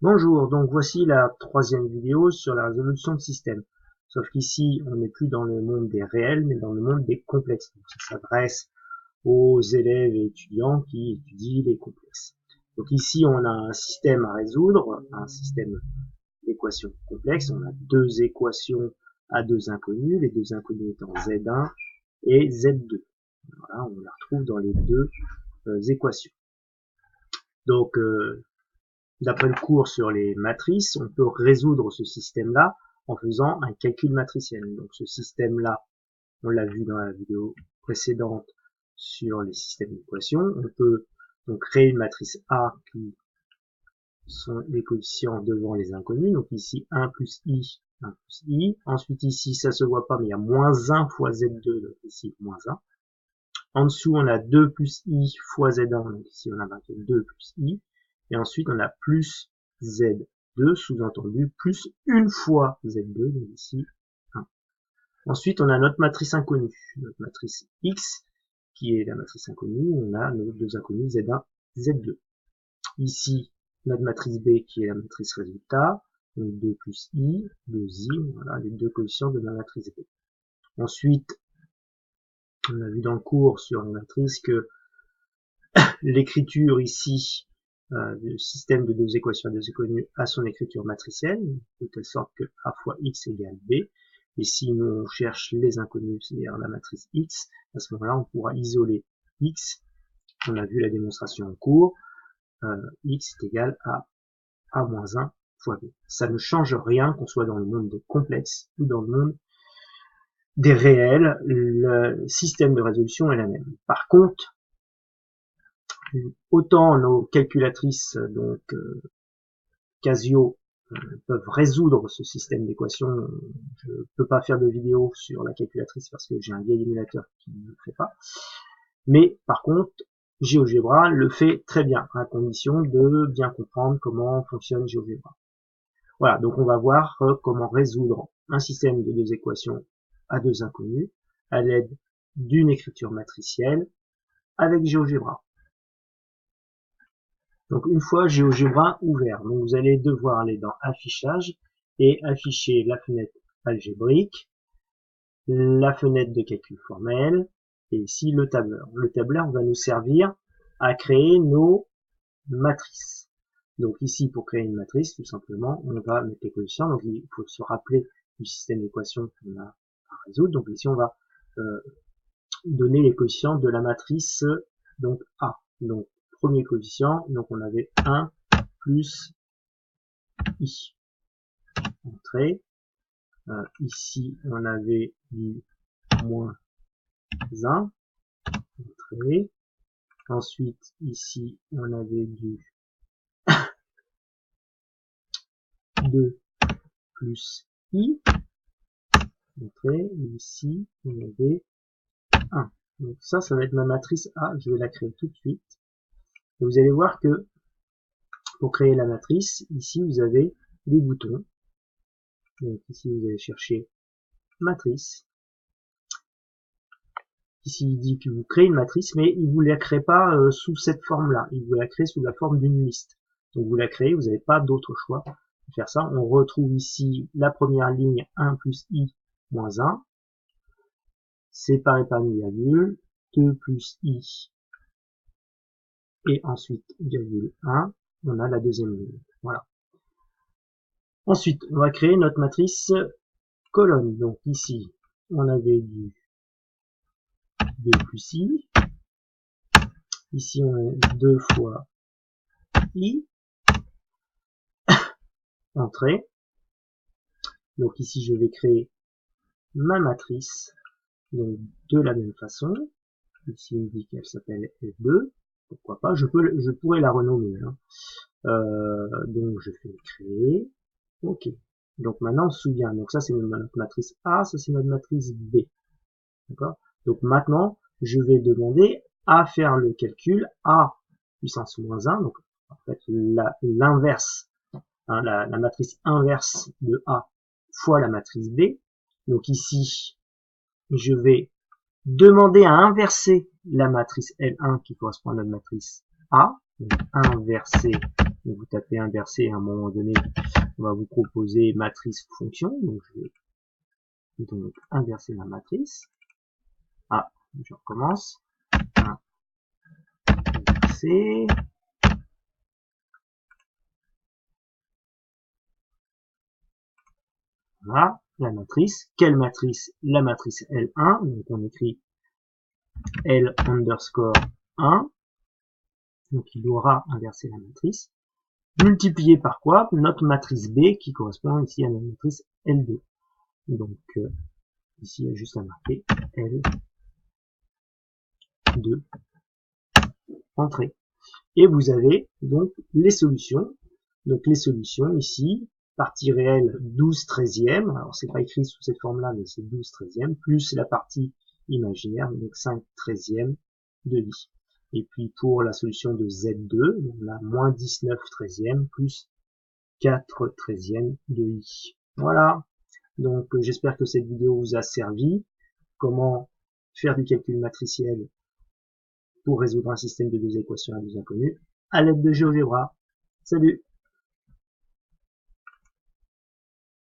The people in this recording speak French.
Bonjour, donc voici la troisième vidéo sur la résolution de système. Sauf qu'ici, on n'est plus dans le monde des réels, mais dans le monde des complexes. Donc ça s'adresse aux élèves et étudiants qui étudient les complexes. Donc ici, on a un système à résoudre, un système d'équations complexes. On a deux équations à deux inconnus, les deux inconnus étant Z1 et Z2. Voilà, on la retrouve dans les deux équations. Donc, d'après le cours sur les matrices, on peut résoudre ce système-là en faisant un calcul matriciel. Donc ce système-là, on l'a vu dans la vidéo précédente sur les systèmes d'équations. On peut donc créer une matrice A qui sont les coefficients devant les inconnus. Donc ici 1 plus I, 1 plus I. Ensuite ici, ça se voit pas, mais il y a moins 1 fois Z2, donc ici moins 1. En dessous, on a 2 plus I fois Z1, donc ici on a 2 plus I. Et ensuite, on a plus Z2, sous-entendu, plus une fois Z2, donc ici 1. Ensuite, on a notre matrice inconnue, notre matrice X, qui est la matrice inconnue. On a nos deux inconnus Z1, Z2. Ici, notre matrice B, qui est la matrice résultat, donc 2 plus I, 2I, voilà les deux coefficients de la matrice B. Ensuite, on a vu dans le cours sur la matrice que l'écriture ici, le système de deux équations à deux inconnues a son écriture matricielle, de telle sorte que A fois X égale B. Et si nous on cherche les inconnus, c'est-à-dire la matrice X, à ce moment-là on pourra isoler X. On a vu la démonstration en cours, X est égal à A-1 fois B. Ça ne change rien qu'on soit dans le monde des complexes ou dans le monde des réels, le système de résolution est la même. Par contre, autant nos calculatrices, donc Casio, peuvent résoudre ce système d'équations. Je ne peux pas faire de vidéo sur la calculatrice parce que j'ai un vieil émulateur qui ne le fait pas. Mais par contre, GeoGebra le fait très bien, à condition de bien comprendre comment fonctionne GeoGebra. Voilà, donc on va voir comment résoudre un système de deux équations à deux inconnus à l'aide d'une écriture matricielle avec GeoGebra. Donc une fois GeoGebra ouvert, donc vous allez devoir aller dans Affichage et afficher la fenêtre algébrique, la fenêtre de calcul formel et ici le tableur. Le tableur va nous servir à créer nos matrices. Donc ici pour créer une matrice, tout simplement, on va mettre les coefficients. Donc il faut se rappeler du système d'équations qu'on a à résoudre. Donc ici on va donner les coefficients de la matrice donc A. Donc premier coefficient, donc on avait 1 plus I. Entrée. Ici, on avait du moins 1. Entrée. Ensuite, ici, on avait du 2 plus I. Entrée. Et ici, on avait 1. Donc ça va être ma matrice A. Je vais la créer tout de suite. Et vous allez voir que pour créer la matrice, ici, vous avez des boutons. Donc ici, vous allez chercher matrice. Ici, il dit que vous créez une matrice, mais il ne vous la crée pas sous cette forme-là. Il vous la crée sous la forme d'une liste. Donc vous la créez, vous n'avez pas d'autre choix de faire ça. On retrouve ici la première ligne 1 plus I moins 1, séparé par une virgule, 2 plus I, et ensuite virgule 1, on a la deuxième ligne. Voilà. Ensuite, on va créer notre matrice colonne. Donc ici, on avait du 2 plus I. Ici, on a 2 fois I. Entrée. Donc ici, je vais créer ma matrice donc de la même façon. Ici, il me dit qu'elle s'appelle F2. Pourquoi pas, je pourrais la renommer. Hein. Donc, je fais créer. OK. Donc maintenant, on se souvient. Donc ça, c'est notre matrice A. Ça, c'est notre matrice B. D'accord. Donc maintenant, je vais demander à faire le calcul A puissance moins 1. Donc, en fait, l'inverse. Hein, la matrice inverse de A fois la matrice B. Donc ici, je vais demander à inverser la matrice L1 qui correspond à notre matrice A. Donc inverser Donc vous tapez inverser, à un moment donné, on va vous proposer matrice ou fonction. Donc je vais donc inverser la matrice. Ah, je recommence. Inverser. Voilà, la matrice. Quelle matrice? La matrice L1. Donc on écrit L underscore 1. Donc il aura inversé la matrice. Multiplié par quoi? Notre matrice B qui correspond ici à la matrice L2. Donc ici il y a juste à marquer L2. Entrée. Et vous avez donc les solutions. Donc les solutions ici, partie réelle 12 treizième, alors c'est pas écrit sous cette forme-là, mais c'est 12 treizième, plus la partie imaginaire, donc 5 treizième de i. Et puis pour la solution de Z2, on a moins 19 treizième plus 4 treizième de i. Voilà. Donc j'espère que cette vidéo vous a servi. Comment faire du calcul matriciel pour résoudre un système de deux équations à deux inconnues à l'aide de GeoGebra. Salut!